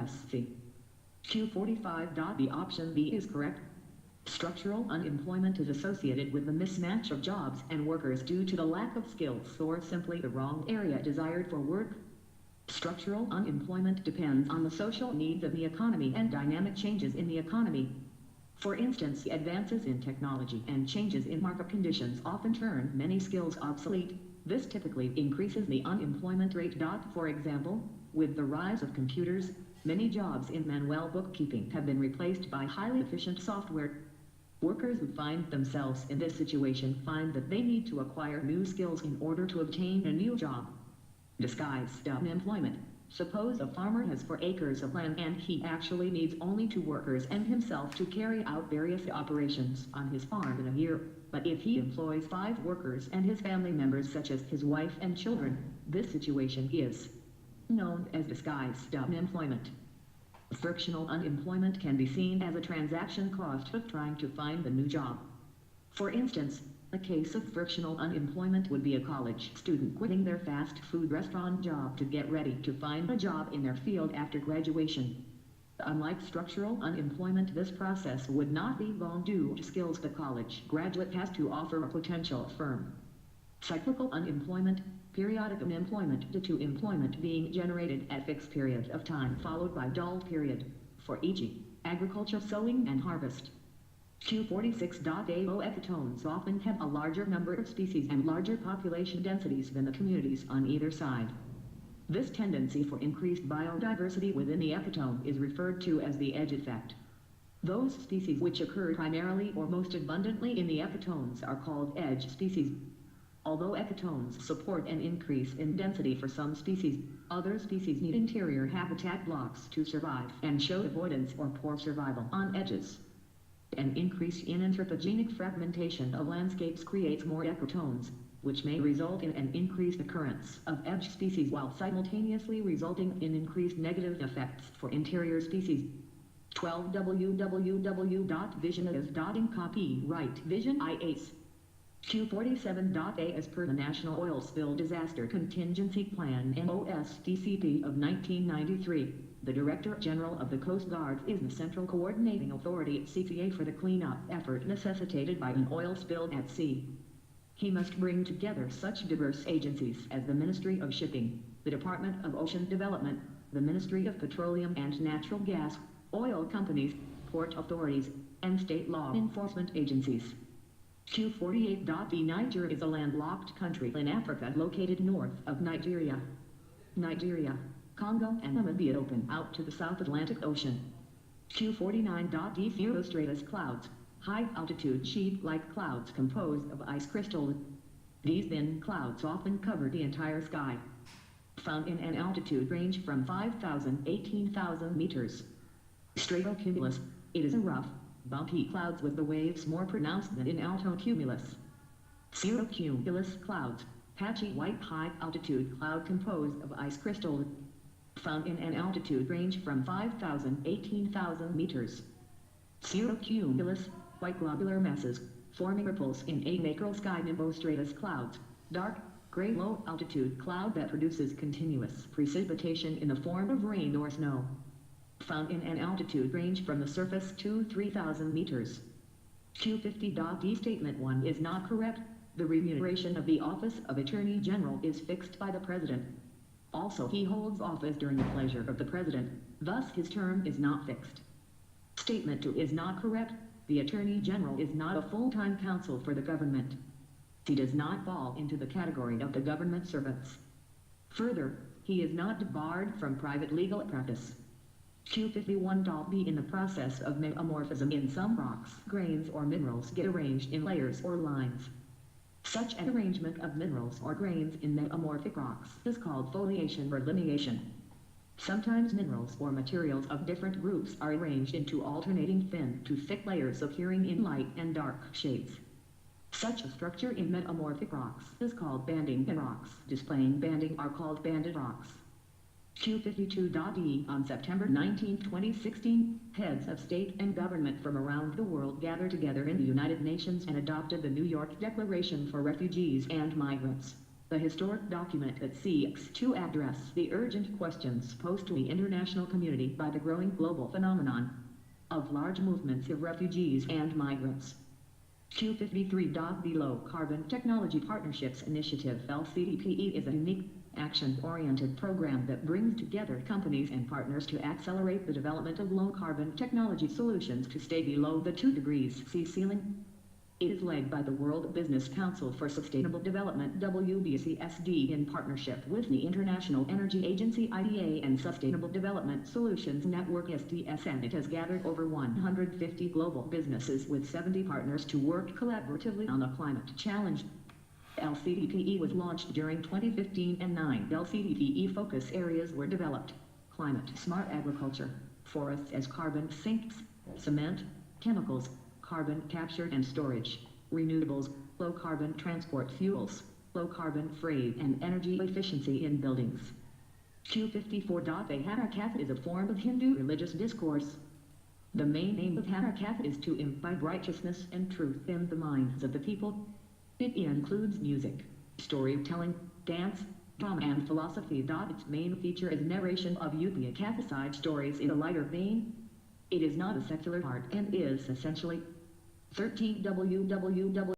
RSC. Q45. The option B is correct. Structural unemployment is associated with the mismatch of jobs and workers due to the lack of skills or simply the wrong area desired for work. Structural unemployment depends on the social needs of the economy and dynamic changes in the economy. For instance, advances in technology and changes in market conditions often turn many skills obsolete. This typically increases the unemployment rate. For example, with the rise of computers, many jobs in manual bookkeeping have been replaced by highly efficient software. Workers who find themselves in this situation find that they need to acquire new skills in order to obtain a new job. Disguised unemployment. Suppose a farmer has 4 acres of land and he actually needs only 2 workers and himself to carry out various operations on his farm in a year. But if he employs 5 workers and his family members such as his wife and children, this situation is known as disguised unemployment. Frictional unemployment can be seen as a transaction cost of trying to find a new job. For instance, a case of frictional unemployment would be a college student quitting their fast food restaurant job to get ready to find a job in their field after graduation. Unlike structural unemployment, this process would not be long due to skills the college graduate has to offer a potential firm. Cyclical unemployment, periodic unemployment due to employment being generated at fixed periods of time followed by dull period, for e.g., agriculture, sowing and harvest. Q46.AO ectones often have a larger number of species and larger population densities than the communities on either side. This tendency for increased biodiversity within the ecotone is referred to as the edge effect. Those species which occur primarily or most abundantly in the ecotones are called edge species. Although ecotones support an increase in density for some species, other species need interior habitat blocks to survive and show avoidance or poor survival on edges. An increase in anthropogenic fragmentation of landscapes creates more ecotones, which may result in an increased occurrence of edge species while simultaneously resulting in increased negative effects for interior species. 12 www.visionis.in copyright Vision IACE. Q47.A. As per the National Oil Spill Disaster Contingency Plan NOSDCP of 1993, the Director General of the Coast Guard is the central coordinating authority CCA for the cleanup effort necessitated by an oil spill at sea. He must bring together such diverse agencies as the Ministry of Shipping, the Department of Ocean Development, the Ministry of Petroleum and Natural Gas, oil companies, port authorities, and state law enforcement agencies. Q48.B. Niger is a landlocked country in Africa located north of Nigeria. Nigeria, Congo and Namibia open out to the South Atlantic Ocean. Q49.D. Cirrostratus clouds, high-altitude sheet-like clouds composed of ice crystal. These thin clouds often cover the entire sky. Found in an altitude range from 5,000 to 18,000 meters. Stratocumulus, it is a rough, bumpy clouds with the waves more pronounced than in altocumulus. Cirrocumulus clouds, patchy white high-altitude cloud composed of ice crystal. Found in an altitude range from 5,000 to 18,000 meters. Cirrocumulus, white globular masses, forming ripples in amacral sky nimbostratus clouds, dark, gray low-altitude cloud that produces continuous precipitation in the form of rain or snow. Found in an altitude range from the surface to 3,000 meters. Q50.D. Statement 1 is not correct. The remuneration of the Office of Attorney General is fixed by the President. Also, he holds office during the pleasure of the President, thus his term is not fixed. Statement 2 is not correct. The Attorney General is not a full-time counsel for the government. He does not fall into the category of the government servants. Further, he is not debarred from private legal practice. Q51.B. In the process of metamorphism in some rocks, grains or minerals get arranged in layers or lines. Such an arrangement of minerals or grains in metamorphic rocks is called foliation or lineation. Sometimes minerals or materials of different groups are arranged into alternating thin to thick layers appearing in light and dark shades. Such a structure in metamorphic rocks is called banding, and rocks displaying banding are called banded rocks. Q52.E. On September 19, 2016, heads of state and government from around the world gathered together in the United Nations and adopted the New York Declaration for Refugees and Migrants. The historic document that seeks to address the urgent questions posed to the international community by the growing global phenomenon of large movements of refugees and migrants. Q53. The Low Carbon Technology Partnerships Initiative (LCTPE) is a unique, action-oriented program that brings together companies and partners to accelerate the development of low-carbon technology solutions to stay below the 2 degrees C ceiling. It is led by the World Business Council for Sustainable Development (WBCSD) in partnership with the International Energy Agency (IEA) and Sustainable Development Solutions Network (SDSN). It has gathered over 150 global businesses with 70 partners to work collaboratively on a climate challenge. LCTPE was launched during 2015 and 9 LCTPE focus areas were developed: climate-smart agriculture, forests as carbon sinks, cement, chemicals, carbon capture and storage, renewables, low-carbon transport fuels, low-carbon freight and energy efficiency in buildings. Q54. A Harakat is a form of Hindu religious discourse. The main aim of Harakat is to imbibe righteousness and truth in the minds of the people. It includes music, storytelling, dance, drama and philosophy. Its main feature is narration of Upanishads stories in a lighter vein. It is not a secular art and is essentially 13 www